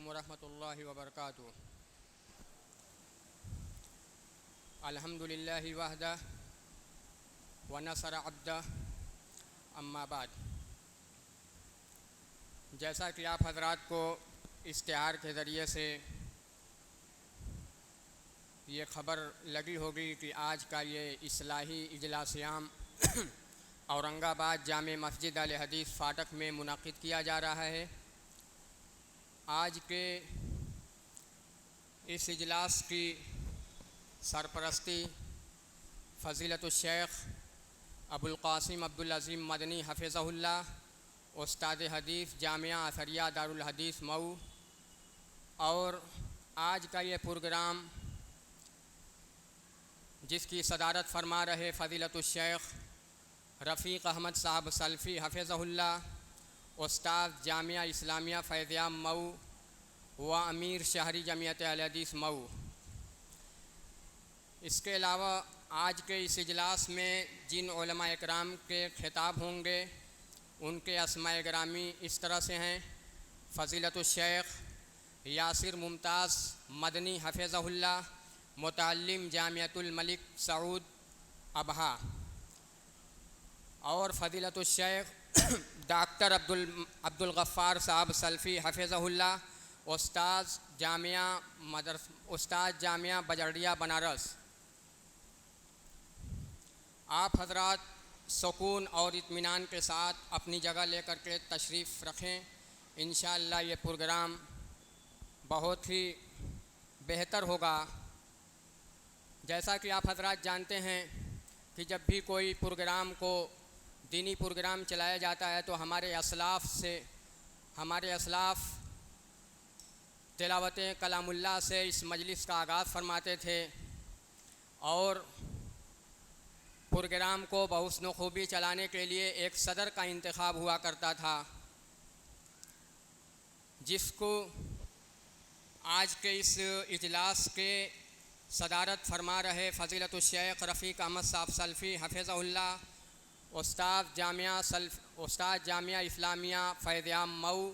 वरहमतुल्लाहि वबरकातुहू। अल्हम्दुलिल्लाहि वहदा व नसर अब्दा अम्मा बाद। जैसा कि आप हजरात को इश्तिहार के ज़रिए से ये ख़बर लगी होगी कि आज का ये इस्लाही इजलास-ए-आम औरंगाबाद जामे मस्जिद अल हदीस फाटक में मुनक़िद किया जा रहा है। आज के इस इजलास की सरपरस्ती फ़ज़ीलतुश शेख अबुल क़ासिम अब्दुल अज़ीम मदनी हफ़िज़हुल्लाह, उस्ताद हदीस जामिया असरिया दारुल हदीस मऊ, और आज का ये प्रोग्राम जिसकी सदारत फरमा रहे फ़ज़ीलतुश शेख रफ़ीक़ अहमद साहब सल्फ़ी हफ़िज़हुल्लाह, उस्ताद जामिया इस्लामिया फ़ैज़याम मऊ व अमीर शहरी जमियत अल हदीस मऊ। इसके अलावा आज के इस इजलास में जिन उलमा इकराम के खिताब होंगे उनके अस्माए गिरामी इस तरह से हैं: फ़ज़ीलतुश शेख यासिर मुमताज़ मदनी हफ़िज़हुल्लाह, मुतअल्लिम जामियतुल मलिक सऊद अबहा, और फ़ज़ीलतुश शेख डॉक्टर अब्दुल गफ़्फ़ार साहब सल्फ़ी हफ़िज़हुल्लाह, उस्ताद जामिया बजरिया बनारस। आप हजरात सुकून और इत्मीनान के साथ अपनी जगह लेकर के तशरीफ़ रखें। इंशाअल्लाह ये प्रोग्राम बहुत ही बेहतर होगा। जैसा कि आप हजरात जानते हैं कि जब भी कोई प्रोग्राम को दीनी प्रोग्राम चलाया जाता है तो हमारे असलाफ़ तिलावत कलामुल्लाह से इस मजलिस का आगाज़ फरमाते थे और प्रोग्राम को बहुस्न खूबी चलाने के लिए एक सदर का इंतखाब हुआ करता था, जिसको आज के इस इजलास के सदारत फरमा रहे फ़ज़ीलतुश शेख रफ़ीक़ अहमद साहब सल्फ़ी हफ़िज़हुल्लाह, उस्ताद जामिया इस्लामिया फ़ैज़याम मऊ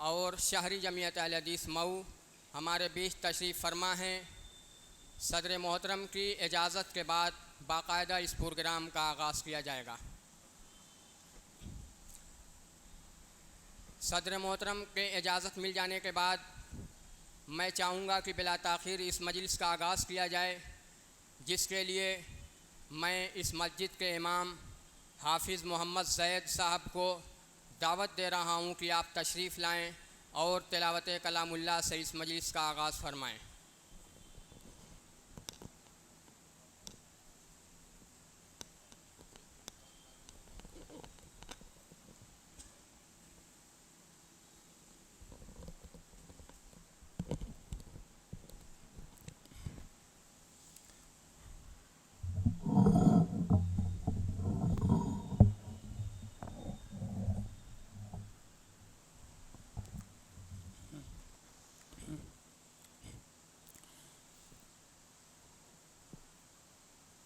और शहरी जमियत अल हदीस मऊ हमारे बीच तशरीफ़ फरमा हैं। सदर मोहतरम की इजाज़त के बाद बाकायदा इस प्रोग्राम का आगाज़ किया जाएगा। सदर मोहतरम के इजाज़त मिल जाने के बाद मैं चाहूँगा कि बिला ताख़ीर इस मजलिस का आगाज़ किया जाए, जिसके लिए मैं इस मस्जिद के इमाम हाफिज़ मोहम्मद ज़ैद साहब को दावत दे रहा हूँ कि आप तशरीफ़ लाएँ और तिलावत कलामुल्लाह से इस मजलिस का आगाज़ फरमाएँ।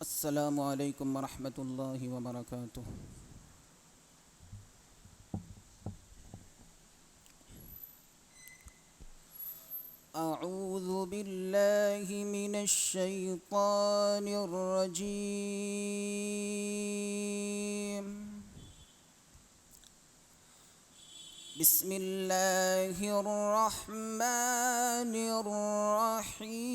अस्सलामु अलैकुम वरहमतुल्लाहि वबरकातुहू। अऊज़ु बिल्लाहि मिनश शैतानिर रजीम। बिस्मिल्लाहिर रहमानिर रहीम।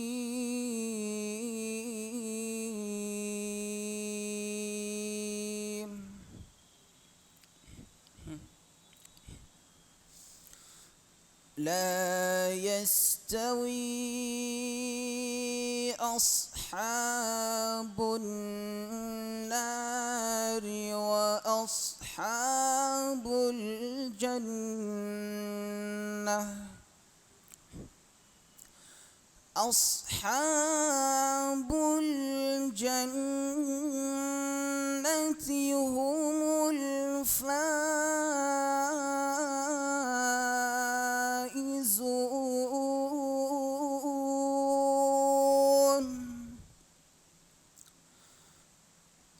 ला यस्तवी अस्हाबुन नारि व अस्हाबुल जन्नह। अस्हाबुल जन्नति हुमुल फाइज़ून।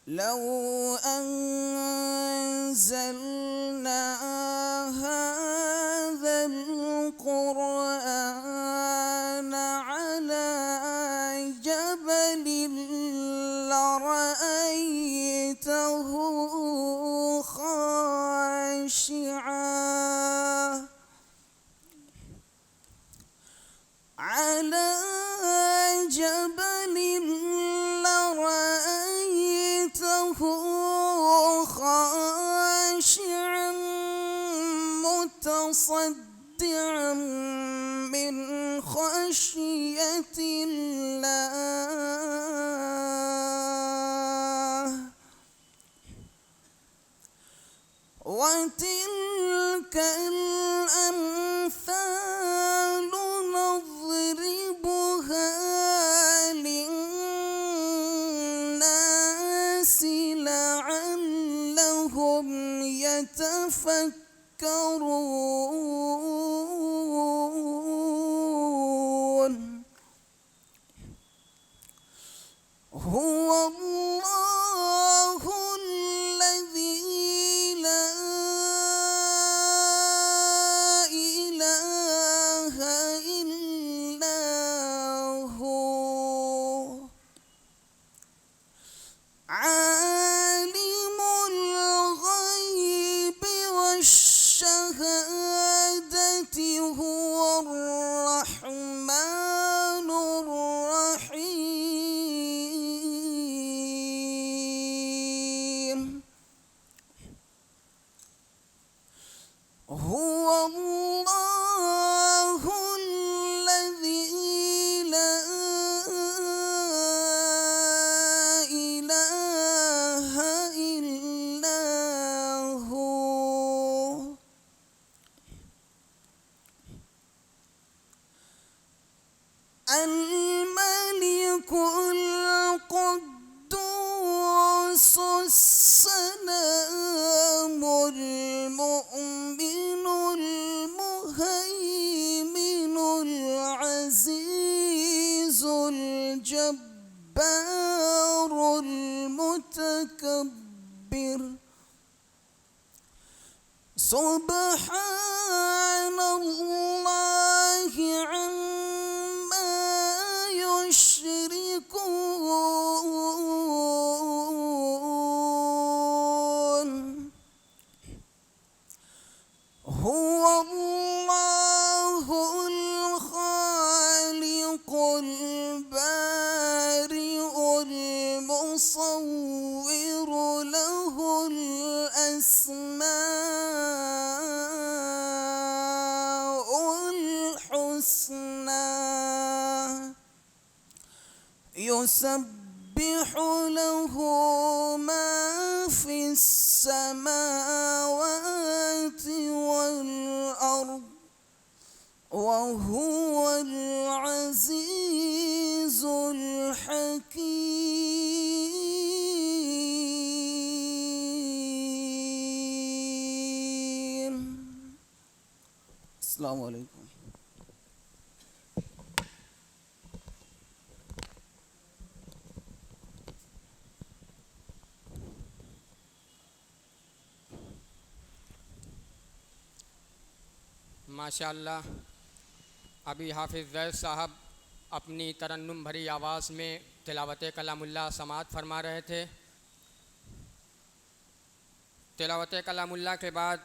लौ अंज़लना हाज़ल क़ुरआन خاشعا على جبل لرأيته خاشعا متصدعا من خشية الله وتلك الأمثال نضربها للناس لعلهم يتفكرون هو الله الذي لا إله إلا هو عالم الغيب والشهادة هو الرحمن الرحيم هو الله الذي لا إله إلا هو الملك القدوس السلام المؤمن المهيمن العزيز الجبار المتكبر سبحان الله عما يشركون هو الله الخالق البارئ المصور له الأسماء الحسنى يسبح له ما في السماوات والأرض وهو العزيز الحكيم. السلام عليكم. माशाअल्लाह अभी हाफिज़ ज़ैद साहब अपनी तरन्नुम भरी आवाज़ में तिलावत कलामुल्लाह समाअत फरमा रहे थे। तिलावत कलामुल्लाह के बाद